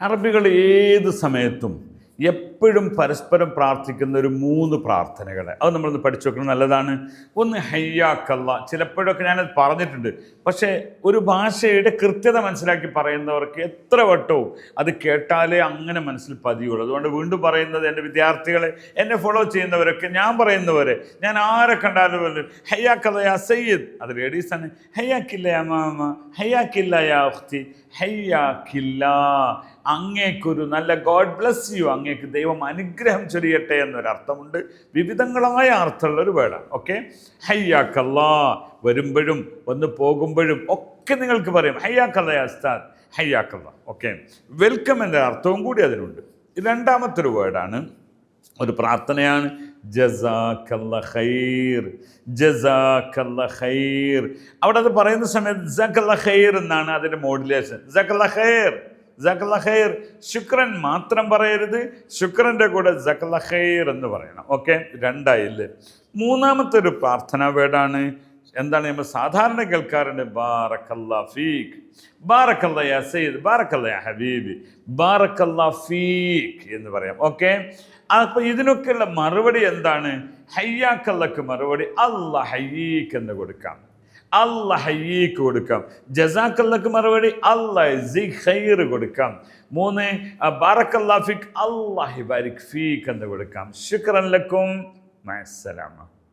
അറബികൾ ഏത് സമയത്തും എപ്പോഴും പരസ്പരം പ്രാർത്ഥിക്കുന്ന ഒരു 3 പ്രാർത്ഥനകൾ അത് നമ്മളൊന്ന് പഠിച്ചു വെക്കണം, നല്ലതാണ്. ഒന്ന് ഹയ്യാക്കല്ല, ചിലപ്പോഴൊക്കെ ഞാനത് പറഞ്ഞിട്ടുണ്ട്, പക്ഷേ ഒരു ഭാഷയുടെ കൃത്യത മനസ്സിലാക്കി പറയുന്നവർക്ക് എത്ര വട്ടവും അത് കേട്ടാലേ അങ്ങനെ മനസ്സിൽ പതിയുള്ളൂ. അതുകൊണ്ട് വീണ്ടും പറയുന്നത്, എൻ്റെ വിദ്യാർത്ഥികളെ, എന്നെ ഫോളോ ചെയ്യുന്നവരൊക്കെ, ഞാൻ പറയുന്നവരെ, ഞാൻ ആരെ കണ്ടാലും ഹയ്യാക്കല്ല യാ സയ്യിദ്, അത് ലേഡീസാണ്. ഹയ്യാക്കില്ല യാ മാമ, ഹയ്യാക്കില്ല യാ ഉഖ്തി, ഹയ്യാക്കില്ല, അങ്ങേക്കൊരു നല്ല ഗോഡ് ബ്ലസ് യു, അങ്ങേക്ക് ദൈവം അനുഗ്രഹം ചൊരിയട്ടെ എന്നൊരർത്ഥമുണ്ട്. വിവിധങ്ങളായ അർത്ഥമുള്ള ഒരു വേർഡാണ്. ഓക്കെ, ഹയ്യാക്കല്ലാ, വരുമ്പോഴും ഒന്ന് പോകുമ്പോഴും ഒക്കെ നിങ്ങൾക്ക് പറയും ഹയ്യാക്കല്ലാ യാ ഉസ്താദ്, ഹയ്യാക്കല്ലാ. ഓക്കെ, വെൽക്കം എന്ന അർത്ഥവും കൂടി അതിനുണ്ട്. രണ്ടാമത്തെ ഒരു വേർഡാണ്, ഒരു പ്രാർത്ഥനയാണ്, ജസാക്കല്ല ഖൈർ, ജസാക്കല്ല ഖൈർ. അവിടെ അത് പറയുന്ന സമയത്ത് ജസാക്കല്ല ഖൈർ എന്നാണ് അതിൻ്റെ മോഡുലേഷൻ. ജസാക്കല്ല ഖൈർ, ജസാക്കല്ല ഖൈർ. ശുക്രൻ മാത്രം പറയരുത്, ശുക്രൻ്റെ കൂടെ ജസാക്കല്ല ഖൈർ എന്ന് പറയണം. ഓക്കെ, രണ്ടായില്ലേ. മൂന്നാമത്തെ ഒരു പ്രാർത്ഥനാ വേർഡാണ്, എന്താണ് നമ്മൾ സാധാരണ കേൾക്കാറുണ്ട്, ബാറക്കല്ലാ ഫീക്ക്, ബാറക്കല്ലാ യാ സയ്യിദ്, ബാറക്കല്ലാ യാ ഹബീബി, ബാറക്കല്ലാ ഫീക്ക് എന്ന് പറയാം. ഓക്കെ, അപ്പോൾ ഇതിനൊക്കെയുള്ള മറുപടി എന്താണ്? ഹയ്യാക്കല്ലക്ക് മറുപടി അല്ലാ ഹയ്യീക്ക് എന്ന് കൊടുക്കാം, അല്ലാ ഹയ്യീക്ക് കൊടുക്കാം. ജസാക്കല്ലക്ക് മറുപടി അല്ലാ യസിക് ഖൈർ കൊടുക്കാം. 3 ബാറക്കല്ലാ ഫീക്ക്, അല്ലാഹു ബാരിക് ഫീക്ക് എന്ന് കൊടുക്കാം. ശുക്രൻ ലക്കും, മഅസ്സലാമ.